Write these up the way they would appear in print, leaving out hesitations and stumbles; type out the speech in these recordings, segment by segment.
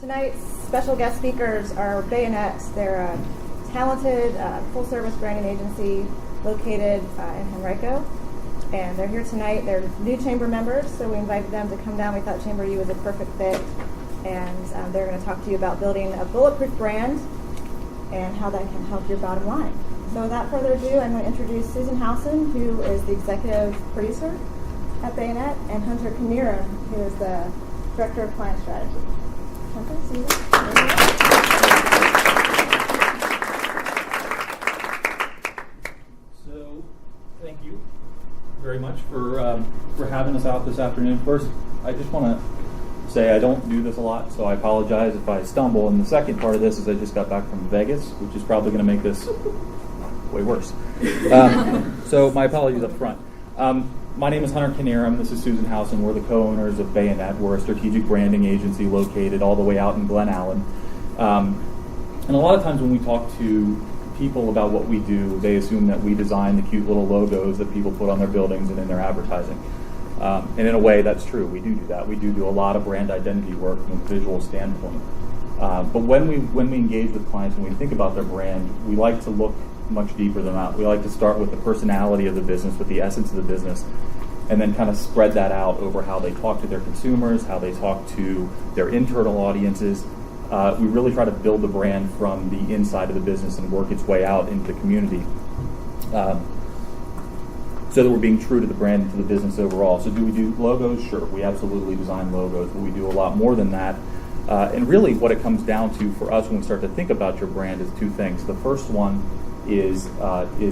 Tonight's special guest speakers are BAYONET. They're a talented, full-service branding agency located in Henrico. And they're here tonight. They're new chamber members, so we invited them to come down. We thought Chamber U was a perfect fit. And they're going to talk to you about building a bulletproof brand and how that can help your bottom line. So without further ado, I'm going to introduce Susan Howson, who is the executive producer at BAYONET, and Hunter Kaniran, who is the director of client strategy. Hunter, Susan. So, thank you very much for having us out this afternoon. First, I just want to say I don't do this a lot, so I apologize if I stumble. And the second part of this is I just got back from Vegas, which is probably going to make this way worse. So my apologies up front. My name is Hunter Kaniran. This is Susan Howson. We're the co-owners of BAYONET. We're a strategic branding agency located all the way out in Glen Allen. And a lot of times when we talk to people about what we do, they assume that we design the cute little logos that people put on their buildings and in their advertising. And in a way, that's true. We do that. We do a lot of brand identity work from a visual standpoint. But when we engage with clients and we think about their brand, we like to look much deeper than that. We like to start with the personality of the business, with the essence of the business, and then kind of spread that out over how they talk to their consumers, how they talk to their internal audiences. We really try to build the brand from the inside of the business and work its way out into the community, so that we're being true to the brand and to the business overall. So do we do logos? Sure, we absolutely design logos, but we do a lot more than that. And really what it comes down to for us when we start to think about your brand is two things. The first one is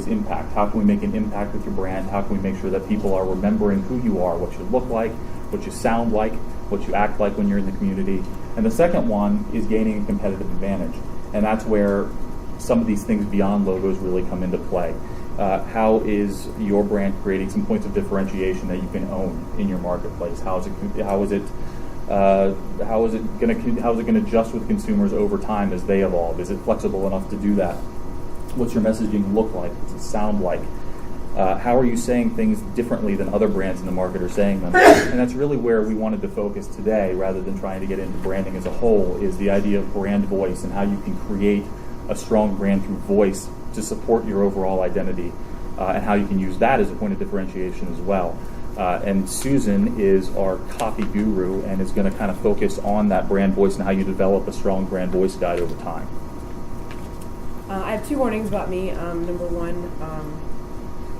impact. How can we make an impact with your brand? How can we make sure that people are remembering who you are, what you look like, what you sound like, what you act like when you're in the community? And the second one is gaining a competitive advantage. And that's where some of these things beyond logos really come into play. How is your brand creating some points of differentiation that you can own in your marketplace? How is it going to adjust with consumers over time as they evolve? Is it flexible enough to do that? What's your messaging look like? What's it sound like? How are you saying things differently than other brands in the market are saying them? And that's really where we wanted to focus today, rather than trying to get into branding as a whole, is the idea of brand voice and how you can create a strong brand through voice to support your overall identity, and how you can use that as a point of differentiation as well. And Susan is our copy guru and is going to kind of focus on that brand voice and how you develop a strong brand voice guide over time. I have two warnings about me. Number one,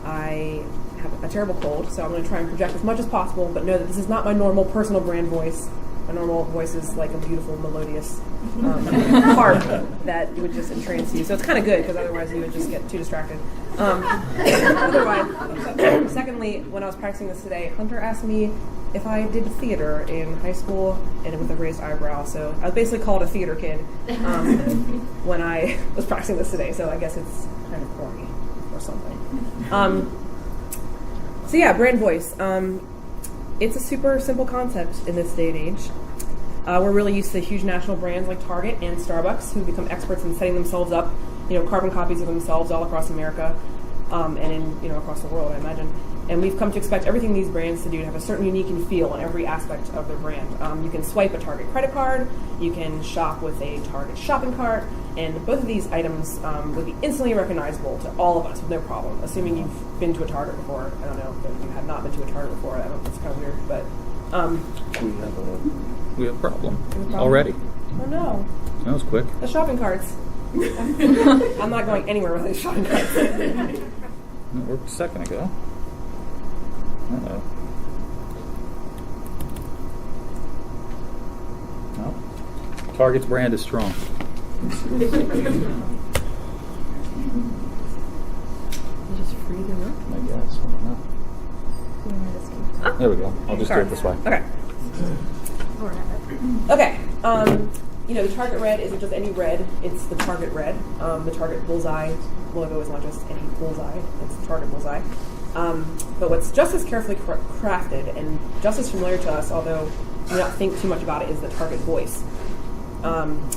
I have a terrible cold, so I'm going to try and project as much as possible, but know that this is not my normal personal brand voice. My normal voice is like a beautiful, melodious harp that would just entrance you. So it's kind of good, because otherwise you would just get too distracted. Secondly, when I was practicing this today, Hunter asked me if I did theater in high school, and with a raised eyebrow. So I was basically called a theater kid when I was practicing this today. So I guess it's kind of corny or something. So yeah, brand voice. It's a super simple concept in this day and age. We're really used to huge national brands like Target and Starbucks, who become experts in setting themselves up, carbon copies of themselves all across America, and in across the world, I imagine. And we've come to expect everything these brands to do to have a certain unique and feel in every aspect of their brand. You can swipe a Target credit card, you can shop with a Target shopping cart, and both of these items would be instantly recognizable to all of us with no problem, assuming you've been to a Target before. I don't know if you have not been to a Target before. I don't. It's kind of weird, but we have a problem already. Oh no! That was quick. The shopping carts. I'm not going anywhere with these shopping carts. It worked a second ago. Uh-oh. No. Target's brand is strong. You just free the room? I guess. I don't know. There we go. I'll just do it this way. Okay. Okay. The Target red isn't just any red. It's the Target red. The Target bullseye logo is not just any bullseye. It's the Target bullseye. But what's just as carefully crafted and just as familiar to us, although we do not think too much about it, is the Target voice.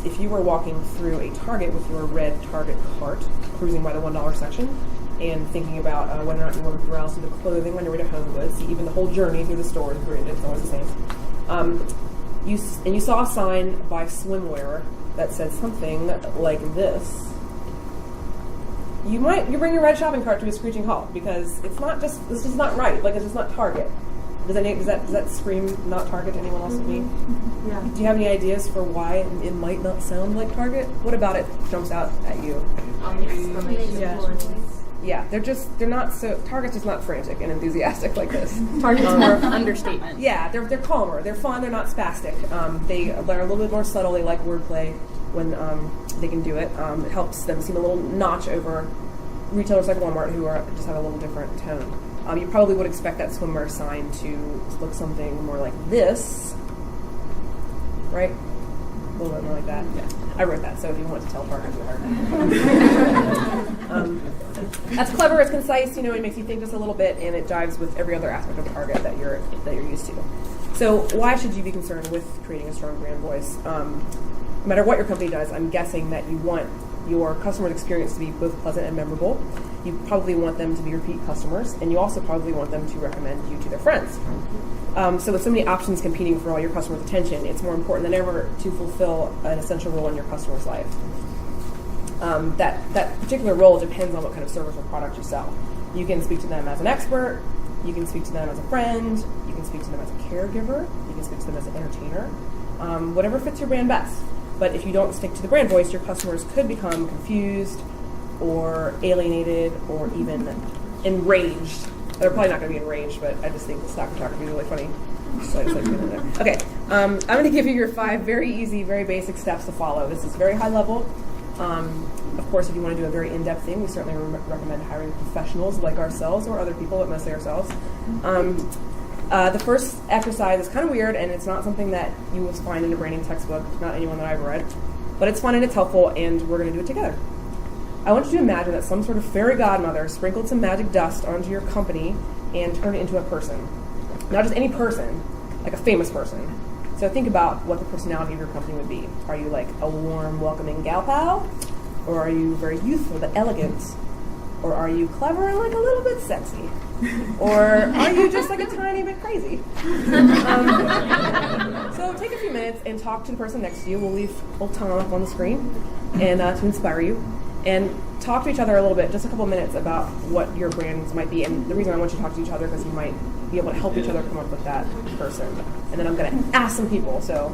If you were walking through a Target with your red Target cart, cruising by the $1 section, and thinking about whether or not you want to browse through the clothing on your way to HomeGoods, even the whole journey through the store is great. It's always the same. you saw a sign by swimwear that said something like this, you bring your red shopping cart to a screeching halt, because this is not right. Like, it's just not Target. Does that scream not Target to anyone else but me? Yeah. Do you have any ideas for why it might not sound like Target? What about it jumps out at you? Yeah, they're not so. Target's just not frantic and enthusiastic like this. Target's more understatement. Yeah, they're calmer. They're fun. They're not spastic. They're a little bit more subtle. They like wordplay when they can do it. It helps them seem a little notch over retailers like Walmart, who just have a little different tone. You probably would expect that swimwear sign to look something more like this, right? A little bit more like that. Yeah, I wrote that. So if you want to tell Target, that's clever. It's concise. You know, it makes you think just a little bit, and it jives with every other aspect of Target that you're used to. So why should you be concerned with creating a strong brand voice? No matter what your company does, I'm guessing that you want your customer experience to be both pleasant and memorable. You probably want them to be repeat customers, and you also probably want them to recommend you to their friends. So with so many options competing for all your customers' attention, it's more important than ever to fulfill an essential role in your customer's life. That particular role depends on what kind of service or product you sell. You can speak to them as an expert, you can speak to them as a friend, you can speak to them as a caregiver, you can speak to them as an entertainer, whatever fits your brand best. But if you don't stick to the brand voice, your customers could become confused or alienated or even enraged. They're probably not going to be enraged, but I just think the stock photography is really funny. So I just like to put it in there. Okay, I'm going to give you your 5 very easy, very basic steps to follow. This is very high level. Of course, if you want to do a very in-depth thing, we certainly recommend hiring professionals like ourselves or other people, but mostly ourselves. The first exercise is kind of weird, and it's not something that you will find in a branding textbook, not anyone that I've read, but it's fun and it's helpful, and we're going to do it together. I want you to imagine that some sort of fairy godmother sprinkled some magic dust onto your company and turned it into a person. Not just any person, like a famous person. So think about what the personality of your company would be. Are you like a warm, welcoming gal pal? Or are you very youthful but elegant? Or are you clever and like a little bit sexy? Or are you just like a tiny bit crazy? So take a few minutes and talk to the person next to you. We'll leave old Tom up on the screen and to inspire you. And talk to each other a little bit, just a couple minutes, about what your brands might be. And the reason I want you to talk to each other because you might be able to help each other come up with that person. And then I'm going to ask some people. So.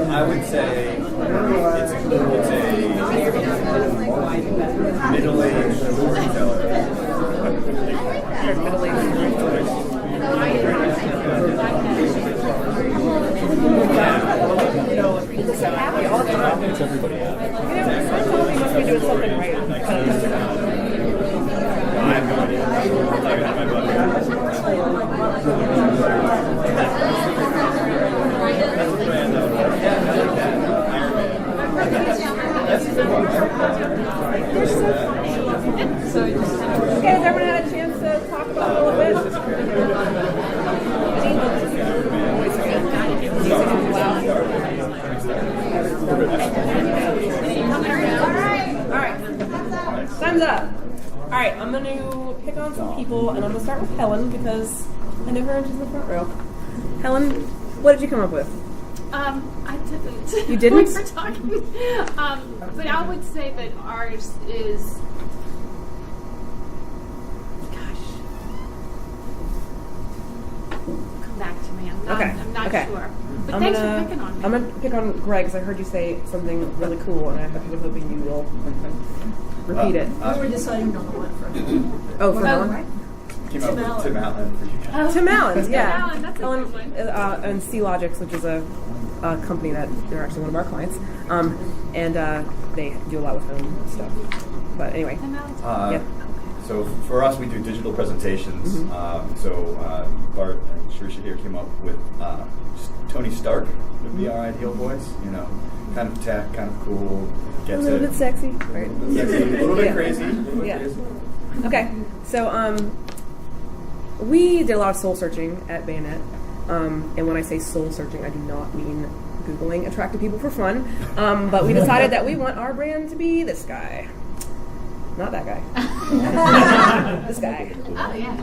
I would say it's a middle-aged retailer. People say happy all the time. It's everybody happy. You know, some company must be doing something right. I have no idea. I got my butt. That's a brand though. Yeah, I like that. Iron Man. That's a good one. They're so funny. Okay, has everyone had a chance to talk about it a little bit? All right. Time's up. All right, I'm going to pick on some people, and I'm going to start with Helen because I know her and she's in the front row. Helen, what did you come up with? I didn't. You didn't? We were talking. But I would say that ours is, gosh, come back to me. I'm not sure. But thanks for picking on me. I'm going to pick on Greg because I heard you say something really cool, and I was hoping you will repeat it. We were deciding on the one for Oh, for Helen? Right? Came up with Tim Allen for you guys. Tim Allen's, yeah. Tim Allen, that's a Helen, good one. and C-Logics, which is a company that they're actually one of our clients, and they do a lot with home stuff. But anyway, Tim Allen's yeah. So for us, we do digital presentations. Bart and Sharisha here came up with Tony Stark would be our ideal voice. You know, kind of tech, kind of cool, gets A little bit sexy, right? Sexy, a little bit Yeah. crazy. A little bit Yeah. crazy. Okay, so we did a lot of soul searching at Bayonet, and when I say soul searching, I do not mean Googling attractive people for fun, but we decided that we want our brand to be this guy. Not that guy. This guy. Oh, yeah.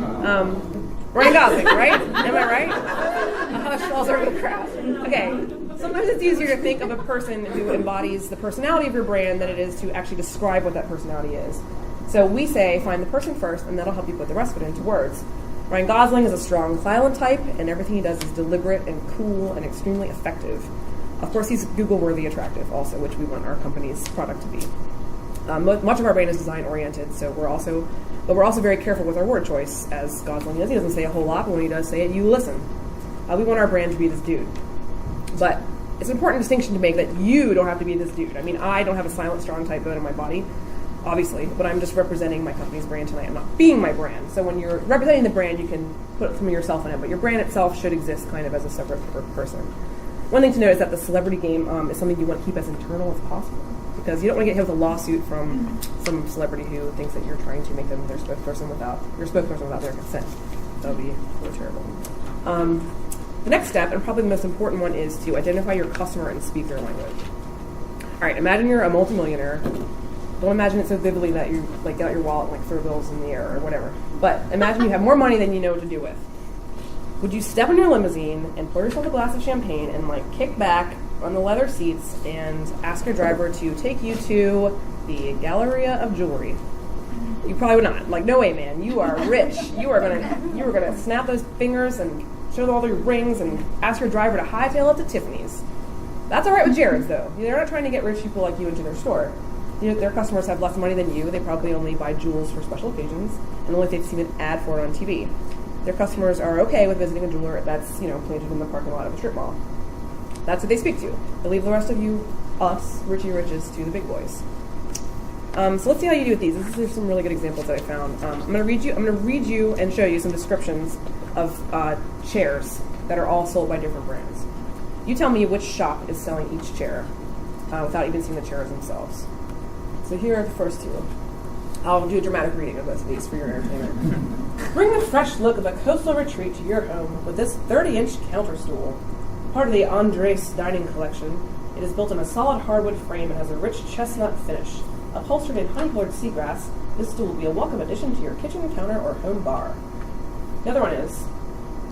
Ryan Gosling, right? Am I right? Hush falls over the crowd. Okay, sometimes it's easier to think of a person who embodies the personality of your brand than it is to actually describe what that personality is. So we say, find the person first, and that'll help you put the rest of it into words. Ryan Gosling is a strong, silent type, and everything he does is deliberate and cool and extremely effective. Of course, he's Google-worthy attractive also, which we want our company's product to be. Much of our brand is design-oriented, so we're also very careful with our word choice, as Gosling is. He doesn't say a whole lot, but when he does say it, you listen. We want our brand to be this dude. But it's an important distinction to make that you don't have to be this dude. I mean, I don't have a silent, strong type bone in my body, obviously, but I'm just representing my company's brand tonight. I'm not being my brand. So when you're representing the brand, you can put some of yourself in it, but your brand itself should exist kind of as a separate person. One thing to note is that the celebrity game is something you want to keep as internal as possible, because you don't want to get hit with a lawsuit from some celebrity who thinks that you're trying to make them their spokesperson without their consent. That would be really terrible. The next step, and probably the most important one, is to identify your customer and speak their language. All right, imagine you're a multimillionaire. Don't imagine it so vividly that you like get out your wallet and like throw bills in the air or whatever. But imagine you have more money than you know what to do with. Would you step in your limousine and pour yourself a glass of champagne and like kick back on the leather seats and ask your driver to take you to the Galleria of Jewelry? You probably would not. Like, no way, man. You are rich. You are gonna snap those fingers and show them all your rings and ask your driver to hightail it to Tiffany's. That's all right with Jared's, though. They're not trying to get rich people like you into their store. You know, their customers have less money than you. They probably only buy jewels for special occasions, and only if they've seen an ad for it on TV. Their customers are okay with visiting a jeweler that's, planted in the parking lot of a strip mall. That's what they speak to. They leave the rest of you, us, Richie Riches, to the big boys. So let's see how you do with these. These are some really good examples that I found. I'm going to read you and show you some descriptions of chairs that are all sold by different brands. You tell me which shop is selling each chair without even seeing the chairs themselves. So here are the first two. I'll do a dramatic reading of both of these for your entertainment. Bring the fresh look of a coastal retreat to your home with this 30-inch counter stool. Part of the Andres dining collection, it is built in a solid hardwood frame and has a rich chestnut finish. Upholstered in honey-colored seagrass, this stool will be a welcome addition to your kitchen counter or home bar. The other one is,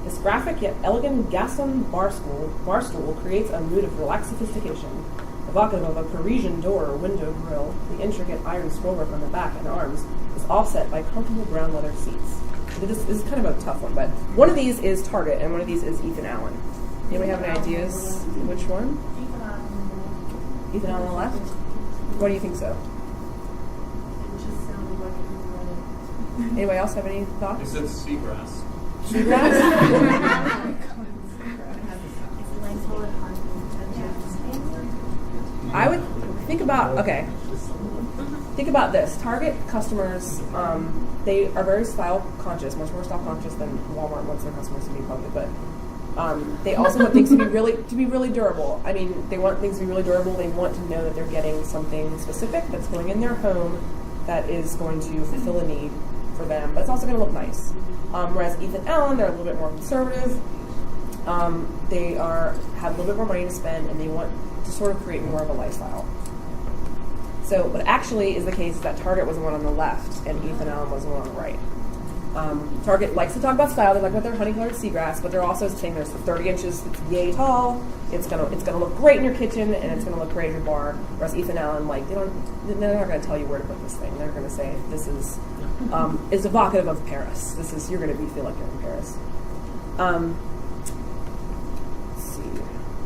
this graphic yet elegant Gaston bar stool creates a mood of relaxed sophistication. Evocative of a Parisian door or window grill, the intricate iron scrollwork on the back and arms is offset by comfortable brown leather seats. This is kind of a tough one, but one of these is Target and one of these is Ethan Allen. Anybody have any ideas which one? Ethan Allen on the left? What do you think so? It just sounded like it was Anybody else have any thoughts? He said seagrass. Seagrass? I would think about this. Target customers, they are very style conscious, much more style conscious than Walmart wants their customers to be probably, but they also want things to be really durable. I mean, they want things to be really durable. They want to know that they're getting something specific that's going in their home that is going to fulfill a need for them, but it's also going to look nice. Whereas Ethan Allen, they're a little bit more conservative. They have a little bit more money to spend, and they want to sort of create more of a lifestyle. So what actually is the case is that Target was the one on the left, and Ethan Allen was the one on the right. Target likes to talk about style. They like about their honey-colored seagrass, but they're also saying there's 30 inches, it's yay tall. It's gonna look great in your kitchen, and it's gonna look great in your bar. Whereas Ethan Allen, they're not gonna tell you where to put this thing. They're gonna say this is evocative of Paris. You're gonna feel like you're in Paris. Let's see.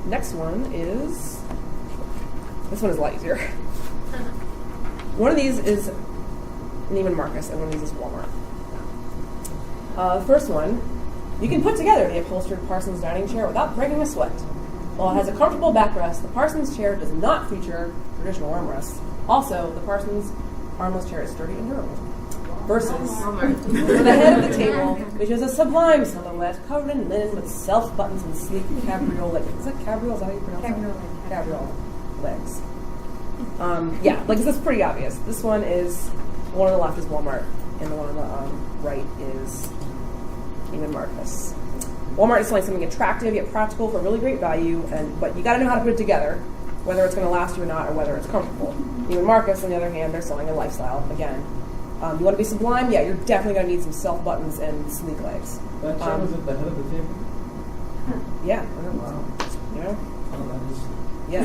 Next one is this one is a lot easier. One of these is Neiman Marcus, and one of these is Walmart. The first one, you can put together the upholstered Parsons dining chair without breaking a sweat. While it has a comfortable backrest, the Parsons chair does not feature traditional armrests. Also, the Parsons armless chair is sturdy and durable. versus for the head of the table, which is a sublime silhouette covered in linen with self buttons and sleek cabriolet. Is that cabriole? Is that how you pronounce it? Cabriolet legs. Yeah, like this is pretty obvious. This one is, the one on the left is Walmart, and the one on the right is Neiman Marcus. Walmart is selling something attractive yet practical for really great value, but you got to know how to put it together, whether it's going to last you or not, or whether it's comfortable. Neiman Marcus, on the other hand, they're selling a lifestyle. Again, you want to be sublime? Yeah, you're definitely going to need some self buttons and sleek legs. That chair was at the head of the table? Yeah. Wow. You know? Oh, that is... Yeah.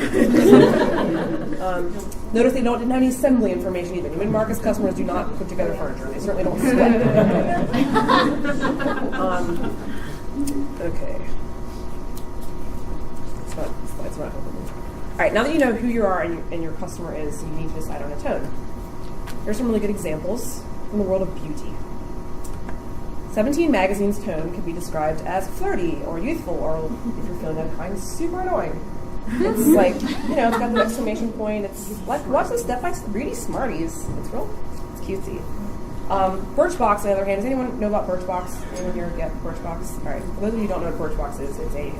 Notice they didn't have any assembly information either. Neiman Marcus customers do not put together furniture. They certainly don't sweat. Okay. It's not helping me. All right, now that you know who you are and your customer is, you need to decide on a tone. Here's some really good examples from the world of beauty. 17 Magazine's tone can be described as flirty or youthful, or if you're feeling unkind, super annoying. It's like, it's got the exclamation point. It's like, watch the step by step, really Smarties. It's cutesy. Birchbox, on the other hand, does anyone know about Birchbox? Anyone here get Birchbox? All right, for those of you who don't know what Birchbox is, it's a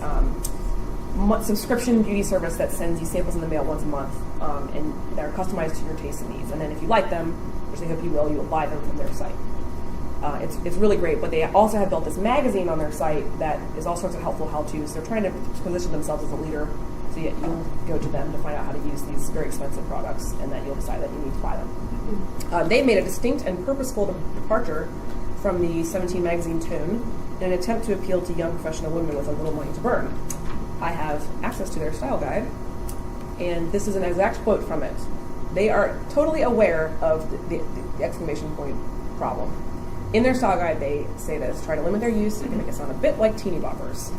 subscription beauty service that sends you samples in the mail once a month, and they're customized to your tastes and needs. And then if you like them, which they hope you will buy them from their site. It's really great, but they also have built this magazine on their site that is all sorts of helpful how-tos. They're trying to position themselves as a leader, so you'll go to them to find out how to use these very expensive products, and then you'll decide that you need to buy them. They made a distinct and purposeful departure from the 17 magazine tone in an attempt to appeal to young professional women with a little money to burn. I have access to their style guide, and this is an exact quote from it. They are totally aware of the exclamation point problem. In their style guide, they say this: try to limit their use and make it sound a bit like teeny boppers.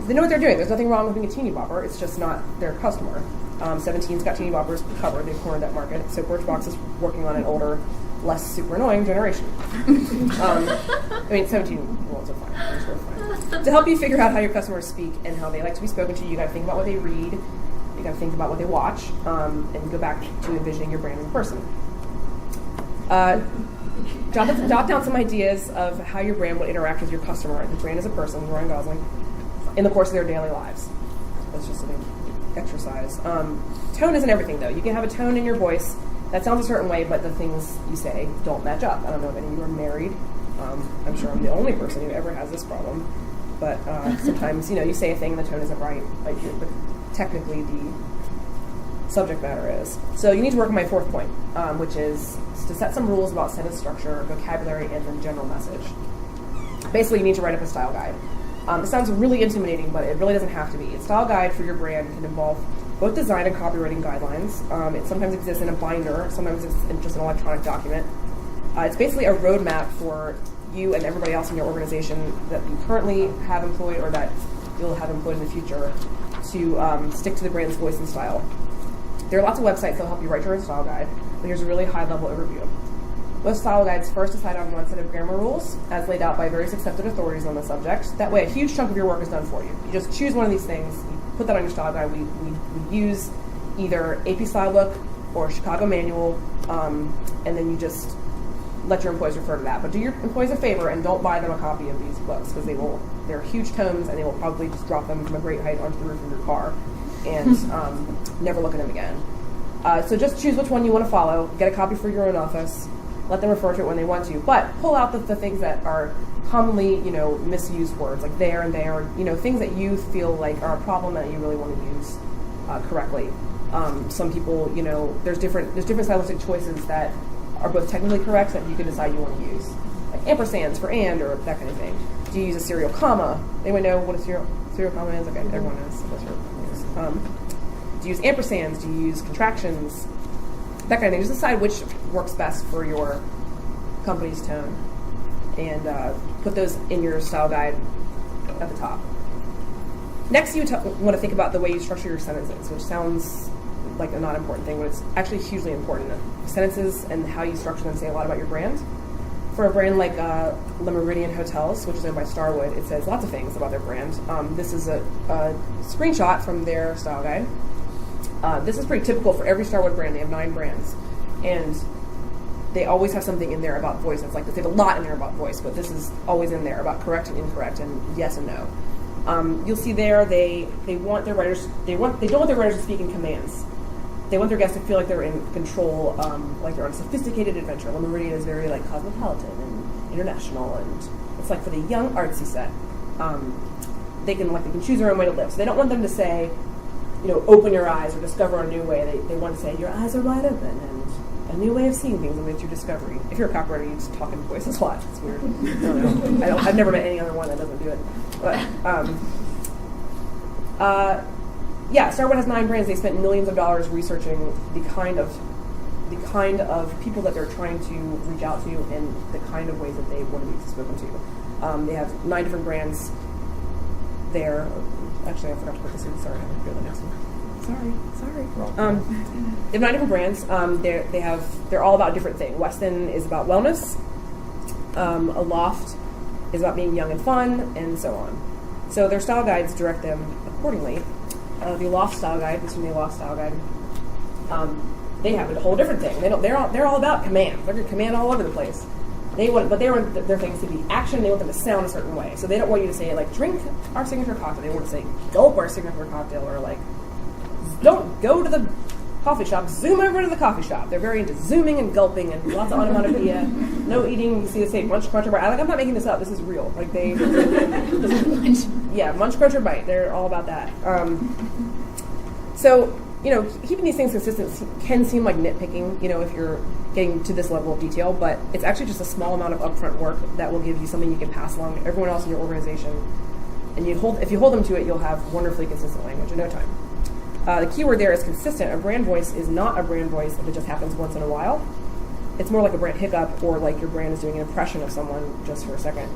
They know what they're doing. There's nothing wrong with being a teeny bopper. It's just not their customer. 17's got teeny boppers covered. They've cornered that market. So Birchbox is working on an older, less super annoying generation. 17 won't so fine. I'm sure fine. To help you figure out how your customers speak and how they like to be spoken to, you got to think about what they read. You got to think about what they watch, and go back to envisioning your brand as a person. Jot down some ideas of how your brand would interact with your customer, the brand as a person, Ryan Gosling, in the course of their daily lives. That's just an exercise. Tone isn't everything, though. You can have a tone in your voice that sounds a certain way, but the things you say don't match up. I don't know if any of you are married. I'm sure I'm the only person who ever has this problem. But sometimes, you say a thing and the tone isn't right, but technically the subject matter is. So you need to work on my fourth point, which is to set some rules about sentence structure, vocabulary, and the general message. Basically, you need to write up a style guide. It sounds really intimidating, but it really doesn't have to be. A style guide for your brand can involve both design and copywriting guidelines. It sometimes exists in a binder, sometimes it's in just an electronic document. It's basically a roadmap for you and everybody else in your organization that you currently have employed or that you'll have employed in the future to stick to the brand's voice and style. There are lots of websites that'll help you write your own style guide, but here's a really high-level overview. Most style guides first decide on one set of grammar rules, as laid out by various accepted authorities on the subject. That way, a huge chunk of your work is done for you. You just choose one of these things, you put that on your style guide. We use either AP Style Book or Chicago Manual, and then you just let your employees refer to that. But do your employees a favor and don't buy them a copy of these books, because they're huge tomes, and they will probably just drop them from a great height onto the roof of your car and never look at them again. So just choose which one you want to follow, get a copy for your own office, let them refer to it when they want to, but pull out the things that are commonly, misused words, like there and there, things that you feel like are a problem that you really want to use correctly. Some people, there's different stylistic choices that are both technically correct that you can decide you want to use, like ampersands for and or that kind of thing. Do you use a serial comma? Anyone know what a serial comma is? Okay, everyone knows what a serial comma is. Do you use ampersands? Do you use contractions? That kind of thing. Just decide which works best for your company's tone, and put those in your style guide at the top. Next, you want to think about the way you structure your sentences, which sounds like a not important thing, but it's actually hugely important. Sentences and how you structure them say a lot about your brand. For a brand like Le Méridien Hotels, which is owned by Starwood, it says lots of things about their brand. This is a screenshot from their style guide. This is pretty typical for every Starwood brand. They have 9 brands. And they always have something in there about voice. It's like they have a lot in there about voice, but this is always in there about correct and incorrect and yes and no. You'll see there they want their writers they don't want their writers to speak in commands. They want their guests to feel like they're in control, like they're on a sophisticated adventure. Le Meridian is very like cosmopolitan and international, and it's like for the young artsy set. They can choose their own way to live. So they don't want them to say, open your eyes or discover a new way. They want to say your eyes are wide open and a new way of seeing things and it's your discovery. If you're a copywriter, you just talk in voices a lot. It's weird. I don't know. I've never met any other one that doesn't do it. But Starwood has 9 brands. They spent millions of dollars researching the kind of people that they're trying to reach out to and the kind of ways that they want to be spoken to. They have 9 different brands there. Actually, I forgot to put this in. Sorry, I have to go to the next one. Sorry. They have 9 different brands. They're all about different things. Weston is about wellness. Aloft is about being young and fun, and so on. So their style guides direct them accordingly. The Aloft style guide, this is from the Aloft style guide. They have a whole different thing. They're all about command. They're going to command all over the place. They want their things to be action. They want them to sound a certain way. So they don't want you to say like drink our signature cocktail. They want to say gulp our signature cocktail, or like don't go to the coffee shop. Zoom over to the coffee shop. They're very into zooming and gulping and lots of onomatopoeia. No eating. You see, they say munch, crunch, or bite. I'm not making this up. This is real. Like munch, crunch, or bite. They're all about that. So keeping these things consistent can seem like nitpicking. If you're getting to this level of detail, but it's actually just a small amount of upfront work that will give you something you can pass along to everyone else in your organization. And if you hold them to it, you'll have wonderfully consistent language in no time. The keyword there is consistent. A brand voice is not a brand voice if it just happens once in a while. It's more like a brand hiccup, or like your brand is doing an impression of someone just for a second.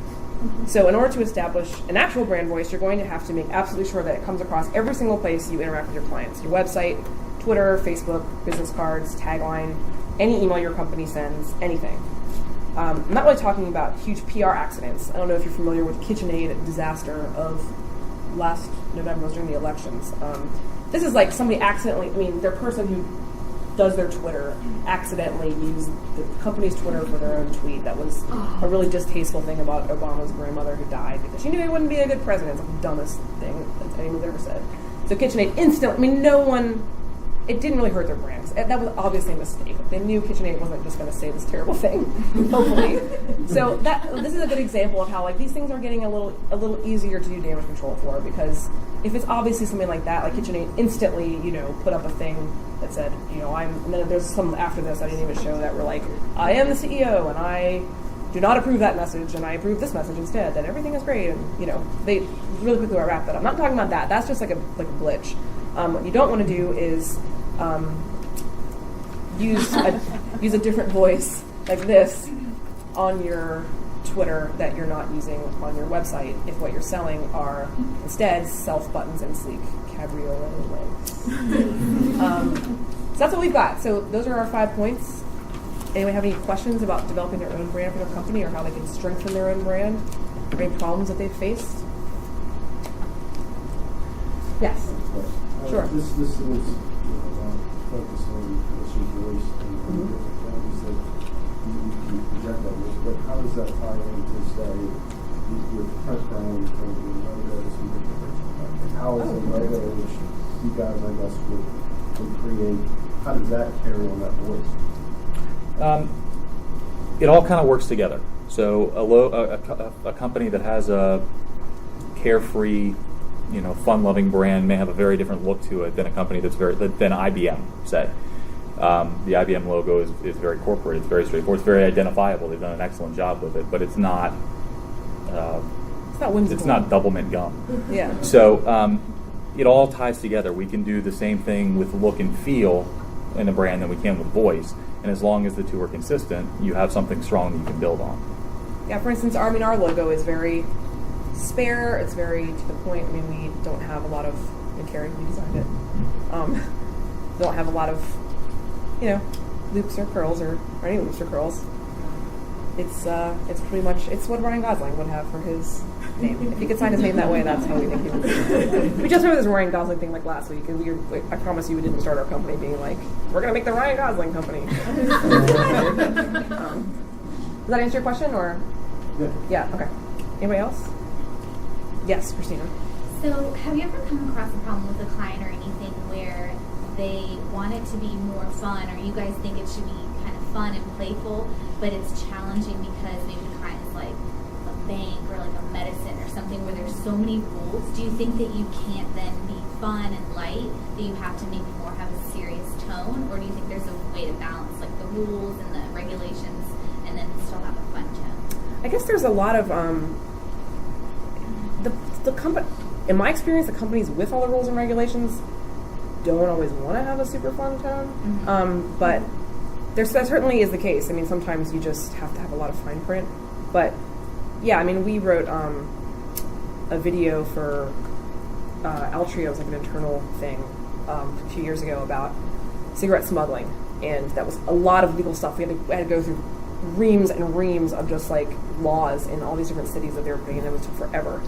So in order to establish an actual brand voice, you're going to have to make absolutely sure that it comes across every single place you interact with your clients. Your website, Twitter, Facebook, business cards, tagline, any email your company sends, anything. I'm not really talking about huge PR accidents. I don't know if you're familiar with the KitchenAid disaster of last November. It was during the elections. This is like somebody their person who does their Twitter accidentally used the company's Twitter for their own tweet. That was a really distasteful thing about Obama's grandmother who died because she knew he wouldn't be a good president. It's the dumbest thing that anyone's ever said. So KitchenAid instantly, it didn't really hurt their brand. That was obviously a mistake. They knew KitchenAid wasn't just going to say this terrible thing, hopefully. So this is a good example of how these things are getting a little easier to do damage control for, because if it's obviously something like that, like KitchenAid instantly, put up a thing that said, and then there's some after this I didn't even show that were like, I am the CEO and I do not approve that message and I approve this message instead, that everything is great, and they really quickly wrap that up. I'm not talking about that. That's just like a glitch. What you don't want to do is use a different voice like this on your Twitter that you're not using on your website if what you're selling are instead self buttons and sleek cabriolet legs. So that's what we've got. So those are our 5 points. Anyone have any questions about developing their own brand for their company, or how they can strengthen their own brand, or any problems that they've faced? Yes. Sure. This is focused on Chris's voice and different things that you project on this, but how does that tie into, say, your press brand and your logos and different things? How is a logo, which you guys, I guess, would create, how does that carry on that voice? It all kind of works together. So a company that has a carefree, fun-loving brand may have a very different look to it than a company than IBM, say. The IBM logo is very corporate. It's very straightforward. It's very identifiable. They've done an excellent job with it, but it's not. It's not whimsical. It's not double mint gum. Yeah. So it all ties together. We can do the same thing with look and feel in a brand than we can with voice. And as long as the two are consistent, you have something strong that you can build on. Yeah, for instance, our logo is very spare. It's very to the point. We don't have a lot of, Carrie, we designed it. Don't have a lot of, loops or curls or any loops or curls. It's pretty much, it's what Ryan Gosling would have for his name. If he could sign his name that way, that's how we think he would. We just remember this Ryan Gosling thing like last week, and I promise you we didn't start our company being like, we're going to make the Ryan Gosling company. Does that answer your question, or? Yeah, okay. Anybody else? Yes, Christina. So, have you ever come across a problem with a client or anything where they want it to be more fun, or you guys think it should be kind of fun and playful, but it's challenging because maybe the client is like a bank or like a medicine or something where there's so many rules? Do you think that you can't then be fun and light, that you have to maybe more have a serious tone, or do you think there's a way to balance like the rules and the regulations and then still have a fun tone? I guess there's a lot of the company. In my experience, the companies with all the rules and regulations don't always want to have a super fun tone. Mm-hmm. But that certainly is the case. I mean, sometimes you just have to have a lot of fine print. But yeah, I mean, we wrote a video for Altria, was like an internal thing a few years ago about cigarette smuggling, and that was a lot of legal stuff. We had to go through reams and reams of just like laws in all these different cities that they were putting in. It took forever.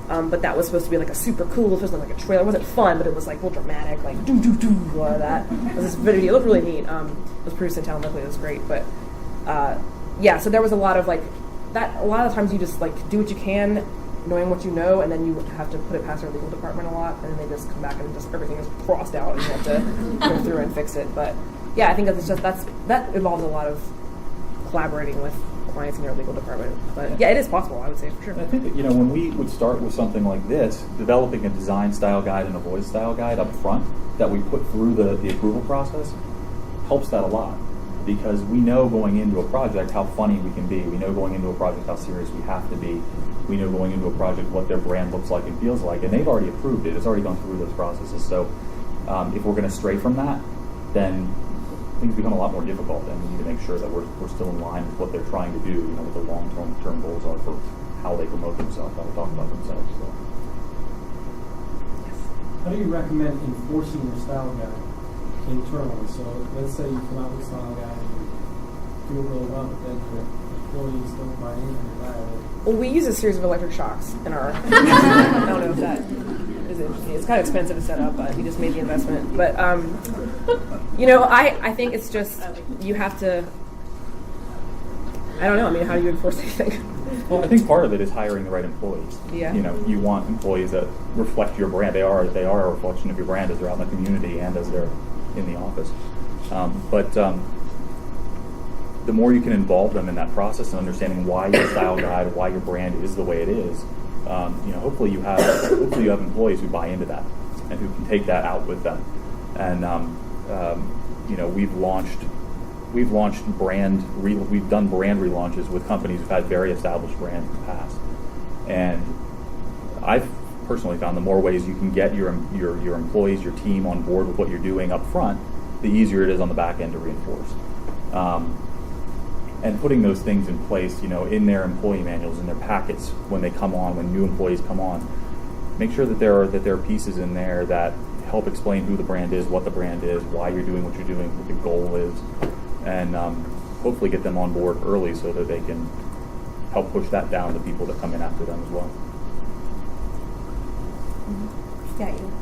But that was supposed to be like a super cool, it was like a trailer. It wasn't fun, but it was like real dramatic, like do do do, a lot of that. It was this video. It looked really neat. It was produced in town, luckily it was great. But yeah, so there was a lot of like that. A lot of times you just like do what you can, knowing what you know, and then you have to put it past our legal department a lot, and then they just come back and just everything is crossed out, and you have to go through and fix it. But yeah, I think that involves a lot of collaborating with clients in your legal department. But yeah, it is possible, I would say, for sure. I think that, when we would start with something like this, developing a design style guide and a voice style guide up front that we put through the approval process helps that a lot, because we know going into a project how funny we can be. We know going into a project how serious we have to be. We know going into a project what their brand looks like and feels like, and they've already approved it. It's already gone through those processes. So if we're going to stray from that, then things become a lot more difficult, and we need to make sure that we're still in line with what they're trying to do, what the long-term goals are for how they promote themselves, how they talk about themselves. So. How do you recommend enforcing your style guide internally? So let's say you come out with a style guide and you do it really well, but then your employees don't buy into that. Well, we use a series of electric shocks in our. I don't know if that is interesting. It's kind of expensive to set up, but we just made the investment. But I think it's just you have to. I don't know. I mean, how do you enforce anything? Well, I think part of it is hiring the right employees. Yeah. You want employees that reflect your brand. They are a reflection of your brand as they're out in the community and as they're in the office. But the more you can involve them in that process and understanding why your style guide, why your brand is the way it is, hopefully you have employees who buy into that and who can take that out with them. And we've done brand relaunches with companies who've had very established brands in the past. And I've personally found the more ways you can get your employees, your team on board with what you're doing up front, the easier it is on the back end to reinforce. And putting those things in place, in their employee manuals, in their packets when new employees come on, make sure that there are pieces in there that help explain who the brand is, what the brand is, why you're doing what you're doing, what the goal is, and hopefully get them on board early so that they can help push that down to people that come in after them as well. Yeah, you.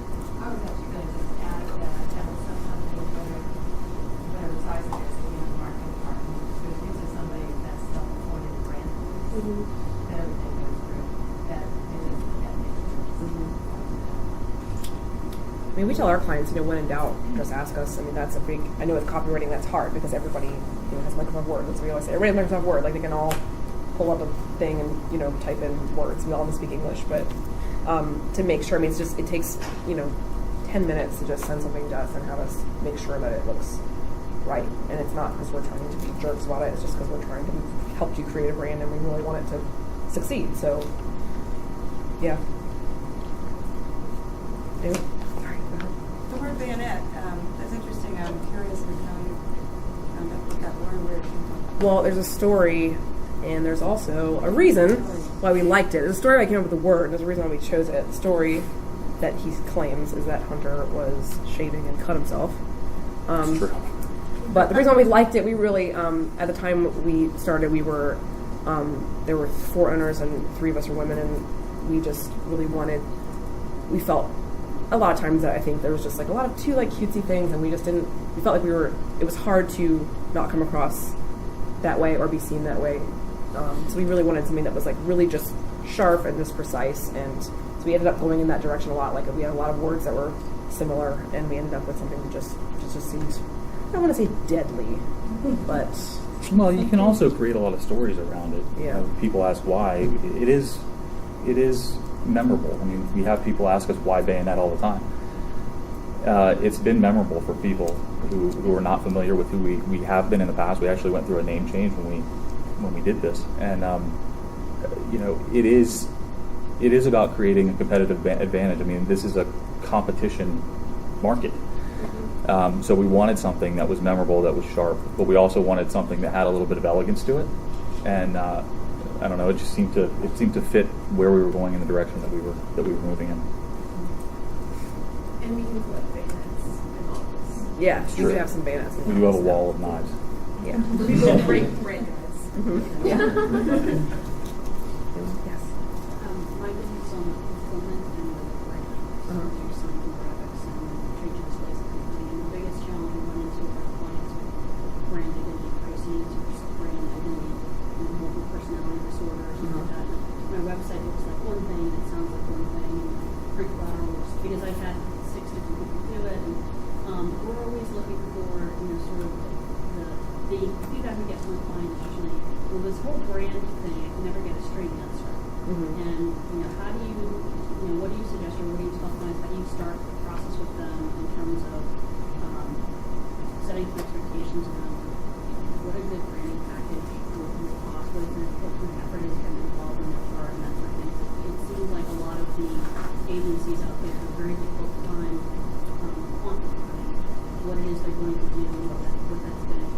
I was actually going to just add that some companies, whatever size it is, the marketing department, there's usually somebody that's self-appointed brand police, that everything goes through, that it is that makes I mean, we tell our clients, when in doubt, just ask us. I mean, that's a big. I know with copywriting that's hard because everybody has Microsoft Word. That's what we always say. Everybody has Microsoft Word. Like they can all pull up a thing and type in words. We all have to speak English, but to make sure, I mean, it takes 10 minutes to just send something to us and have us make sure that it looks right. And it's not because we're trying to be jerks about it. It's just because we're trying to help you create a brand and we really want it to succeed. So, yeah. Anyway. The word bayonet, that's interesting. I'm curious how you found out what that word, where it came from. Well, there's a story, and there's also a reason why we liked it. There's a story why I came up with the word, and there's a reason why we chose it. The story that he claims is that Hunter was shaving and cut himself. True. But the reason why we liked it, we really, at the time we started, we were, there were 4 owners and 3 of us were women, and we just really we felt a lot of times that I think there was just like a lot of too like cutesy things, and we felt like it was hard to not come across that way or be seen that way. So we really wanted something that was like really just sharp and just precise, and so we ended up going in that direction a lot. Like we had a lot of words that were similar, and we ended up with something that just seems, I don't want to say deadly, but well, you can also create a lot of stories around it. Yeah. People ask why. It is memorable. I mean, we have people ask us why Bayonet all the time. It's been memorable for people who are not familiar with who we have been in the past. We actually went through a name change when we did this, and it is about creating a competitive advantage. I mean, this is a competition market. So we wanted something that was memorable, that was sharp, but we also wanted something that had a little bit of elegance to it. And I don't know, it just seemed to fit where we were going in the direction that we were moving in. And we can put bayonets in all this. yeah, we Sure. do have some bayonets. We do have a wall of knives. Yeah. We will break guys. Yeah. Yes. My business is on the fulfillment and the brand. So Uh-huh. there's some graphics and trade show displays and company. And the biggest challenge we run into with our clients with brand identity crises or just brand identity, multiple personality disorders, and like that. My website looks like one thing, and it sounds like one thing, and print collaterals, because I've had 6 different people do it, and we're always looking for, sort of the feedback we get from the client is usually, well, this whole brand thing, I can never get a straight answer. Mhm. And, how do you, what do you suggest, or what do you tell clients, how do you start the process with them in terms of setting expectations around what a good branding package will cost, what the effort is going to involve in their part, and that sort of thing. It seems like a lot of the agencies out there have a very difficult time quantifying what it is they're going to do, what that's going to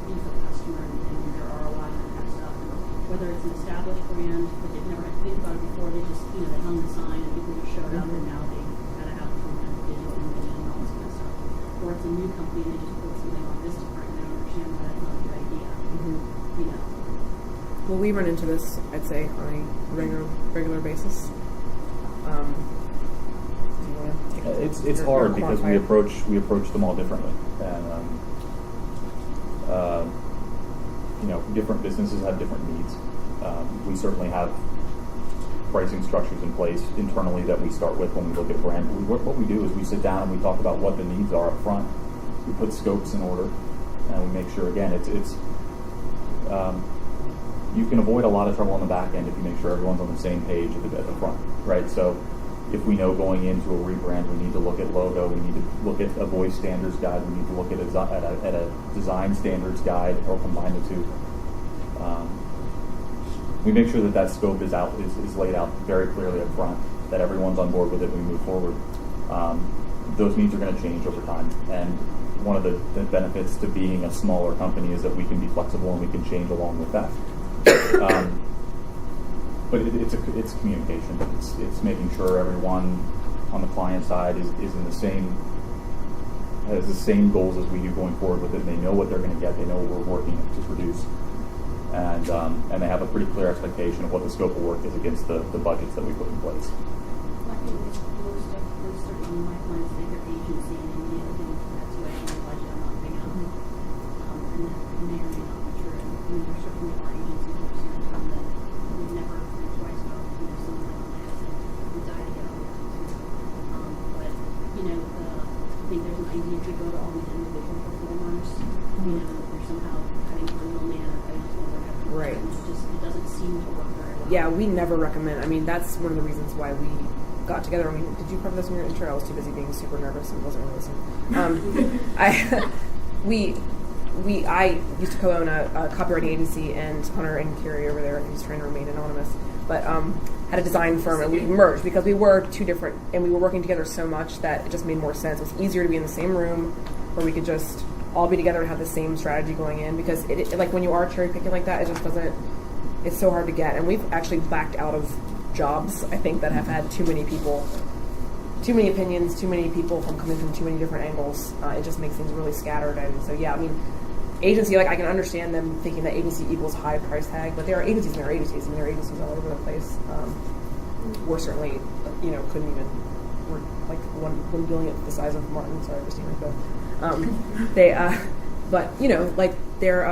be for the customer, and their ROI and that kind of stuff. And whether it's an established brand, but they've never had to think about it before, they just, they hung the sign and people just showed up, and now they got to have some kind of digital image and all this kind of stuff. Or it's a new company and they just put something on this department, they don't understand why that's not a good idea. Well, we run into this, I'd say, on a regular basis. Do you want to take It's your hard because we quantifier? approach them all differently, and different businesses have different needs. We certainly have pricing structures in place internally that we start with when we look at brand. What we do is we sit down and we talk about what the needs are up front. We put scopes in order, and we make sure, again, it's you can avoid a lot of trouble on the back end if you make sure everyone's on the same page at the front, right? So if we know going into a rebrand, we need to look at logo, we need to look at a voice standards guide, we need to look at a design standards guide, or combine the two. We make sure that scope is laid out very clearly up front, that everyone's on board with it when we move forward. Those needs are going to change over time, and one of the benefits to being a smaller company is that we can be flexible and we can change along with that. But it's communication. It's making sure everyone on the client side is in has the same goals as we do going forward with it. They know what they're going to get. They know what we're working to produce, and they have a pretty clear expectation of what the scope of work is against the budgets that we put in place. I think most certainly my clients think they're agency and they need to that's why I'm budget, I'm not big on it. And that may or may not be true. I mean, there certainly are agencies who are serious on that we've never think twice about, something like this, and we die to get on with it too. But, I think there's an idea to go to all these individual performers, they're somehow cutting for a middleman or cutting for whatever. Right. And it doesn't seem to work very well. Yeah, we never recommend. I mean, that's one of the reasons why we got together. I mean, did you cover this in your intro? I was too busy being super nervous and wasn't really listening. I used to co-own a copywriting agency, and Hunter and Carrie over there, who's trying to remain anonymous, but had a design firm, and we merged because we were two different, and we were working together so much that it just made more sense. It was easier to be in the same room where we could just all be together and have the same strategy going in, because it like when you are cherry picking like that, it just doesn't. It's so hard to get, and we've actually backed out of jobs, I think, that have had too many people, too many opinions, too many people coming from too many different angles. It just makes things really scattered. And so, yeah, I mean, agency, I can understand them thinking that agency equals high price tag, but there are agencies and there are agencies, and there are agencies all over the place. we're certainly, couldn't even, we're like one billion at the size of Martin. Sorry, Christina, but but there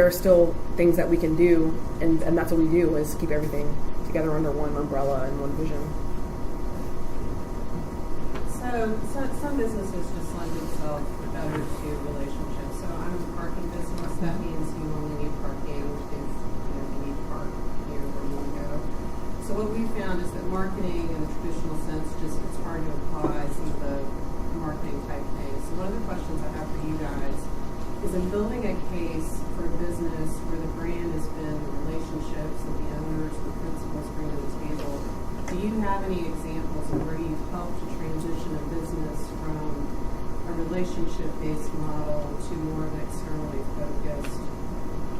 are still things that we can do, and that's what we do, is keep everything together under one umbrella and one vision. So some businesses just lend themselves better to relationships. So I'm a parking business. That means you only need parking if you need to park here where you want to go. So what we found is that marketing in the traditional sense it's hard to apply some of the marketing type things. So one of the questions I have for you guys is, in building a case for a business where the brand has been relationships that the owners, the principals bring to the table, do you have any examples of where you've helped to transition a business from a relationship-based model to more of an externally focused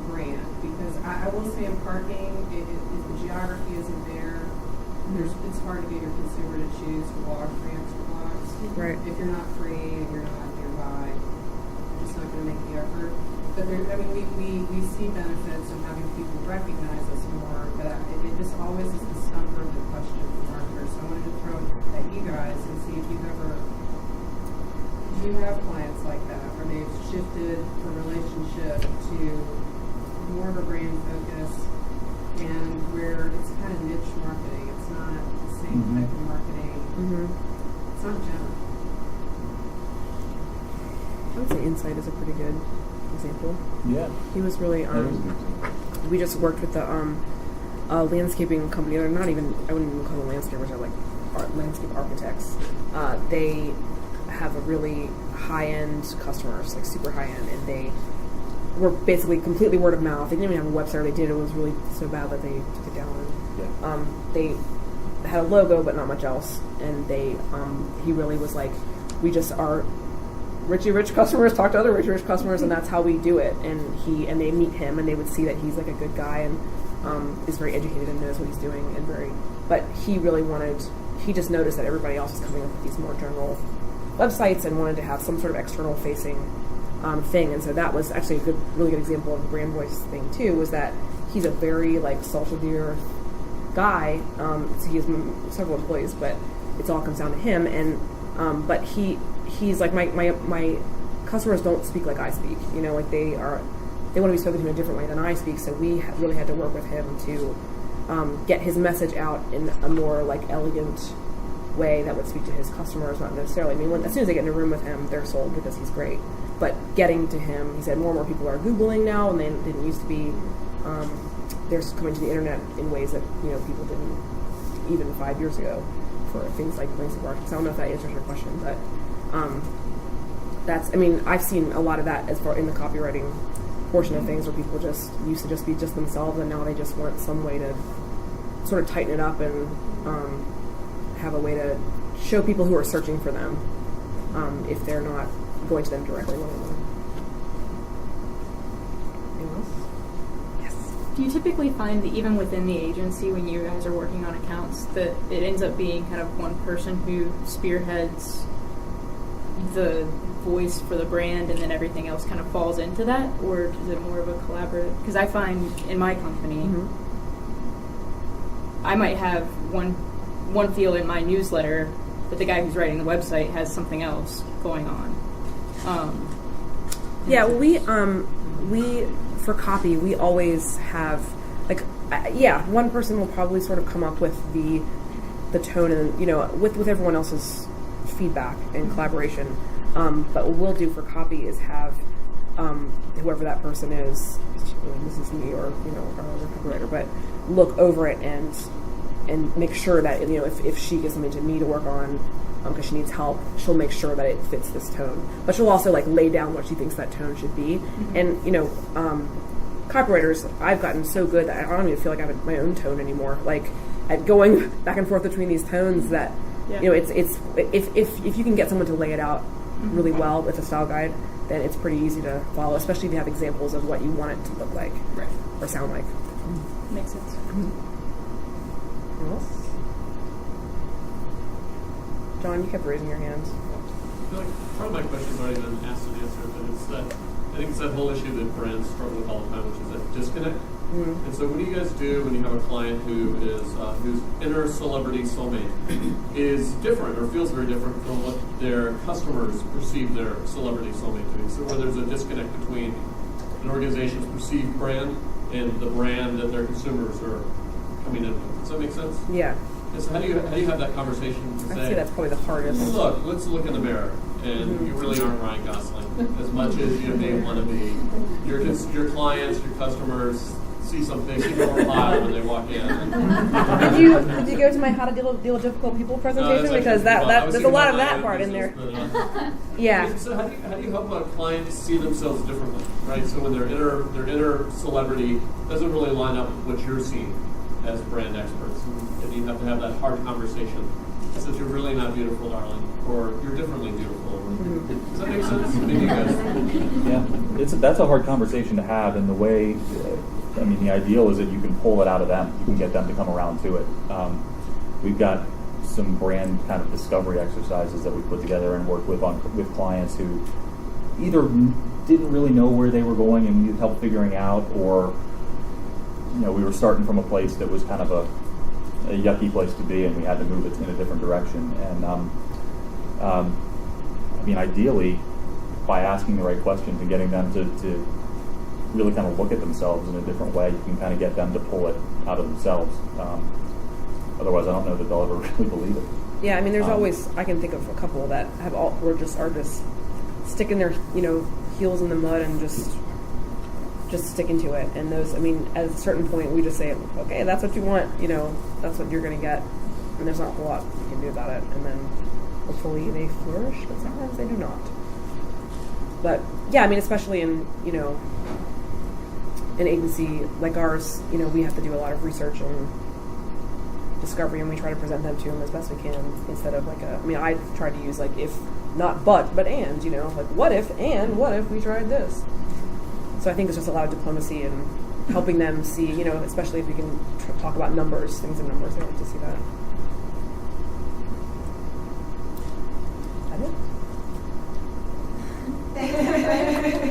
brand? Because I will say in parking, if the geography isn't there, it's hard to get your consumer to choose to walk 3 extra blocks. Right. If you're not free and you're not nearby, you're just not going to make the effort. But we see benefits in having people recognize us more, but it just always is the stumper of the question for marketers. So I wanted to throw it at you guys and see if do you have clients like that, where they've shifted the relationship to more of a brand focus, and where it's kind of niche marketing. It's not the same type of marketing. It's not general. I would say Insight is a pretty good example. Yeah. He was really, we just worked with the landscaping company. They're not even, I wouldn't even call them landscapers, they're like landscape architects. They have a really high-end customers, like super high-end, and they were basically completely word of mouth. They didn't even have a website. They did. It was really so bad that they took it down. And, they had a logo, but not much else. And they, he really was like, we just are Richie Rich customers talk to other Richie Rich customers, and that's how we do it. And they meet him, and they would see that he's like a good guy and is very educated and knows what he's doing, and but he really he just noticed that everybody else was coming up with these more general websites and wanted to have some sort of external facing thing. And so that was actually a really good example of the brand voice thing too, was that he's a very like social dear guy. So he has several employees, but it all comes down to him. And but he's like my customers don't speak like I speak. Like they want to be spoken to in a different way than I speak. So we really had to work with him to get his message out in a more like elegant way that would speak to his customers, not necessarily. I mean, as soon as they get in a room with him, they're sold because he's great. But getting to him, he said more and more people are Googling now, and they didn't used to be. They're coming to the internet in ways that people didn't even 5 years ago for things like landscape architects. I don't know if that answers your question, but that's. I mean, I've seen a lot of that as far in the copywriting portion of things, where people just used to just be just themselves, and now they just want some way to sort of tighten it up and have a way to show people who are searching for them if they're not going to them directly. Anyone else? Yes. Do you typically find that even within the agency, when you guys are working on accounts, that it ends up being kind of one person who spearheads the voice for the brand and then everything else kind of falls into that? Or is it more of a collaborative? Because I find in my company, I might have one field in my newsletter, but the guy who's writing the website has something else going on. Yeah, we for copy, we always have one person will probably sort of come up with the tone and with everyone else's feedback and collaboration. But what we'll do for copy is have whoever that person is, this is me or our copywriter, but look over it and make sure that if she gives something to me to work on because she needs help, she'll make sure that it fits this tone. But she'll also like lay down what she thinks that tone should be. And copywriters, I've gotten so good that I don't even feel like I have my own tone anymore. Like at going back and forth between these tones, that it's if you can get someone to lay it out really well with a style guide, then it's pretty easy to follow, especially if you have examples of what you want it to look like or sound like. Makes sense. Else? John, you kept raising your hand. feel like part of my question's already been asked and answered, but it's that I think it's that whole issue that brands struggle with all the time, which is that disconnect. Mm-hmm. And so, what do you guys do when you have a client who is whose inner celebrity soulmate is different or feels very different from what their customers perceive their celebrity soulmate to be? So, where there's a disconnect between an organization's perceived brand and the brand that their consumers are coming in with. Does that make sense? Yeah. And so how do you have that conversation to I say, see that's probably the hardest. look, let's look in the mirror, and you really aren't Ryan Gosling as much as you may want to be. Your clients, your customers see something, see more pie when they walk in. Did you go to my How to Deal with Difficult People presentation? No, because there's a lot of that part in there. But, Yeah. So how do you help a client see themselves differently, right? So when their inner celebrity doesn't really line up with what you're seeing as brand experts, and you have to have that hard conversation. That you're really not beautiful, darling, or you're differently beautiful. Does that make sense? Maybe you guys. Yeah, that's a hard conversation to have, and the way, I mean, the ideal is that you can pull it out of them. You can get them to come around to it. We've got some brand kind of discovery exercises that we put together and work with clients who either didn't really know where they were going and needed help figuring out, or we were starting from a place that was kind of a yucky place to be, and we had to move it in a different direction. And I mean, ideally, by asking the right questions and getting them to really kind of look at themselves in a different way, you can kind of get them to pull it out of themselves. Otherwise, I don't know that they'll ever really believe it. Yeah, I mean, there's always, I can think of a couple that have are just sticking their heels in the mud and just sticking to it. And those, I mean, at a certain point, we just say, okay, that's what you want, that's what you're going to get, and there's not a whole lot you can do about it. And then hopefully they flourish, but sometimes they do not. But yeah, I mean, especially in an agency like ours, we have to do a lot of research and discovery, and we try to present them to them as best we can, instead of I try to use if not but and, what if we tried this. So I think it's just a lot of diplomacy and helping them see, especially if we can talk about numbers, things in numbers, they like to see that. Is that it?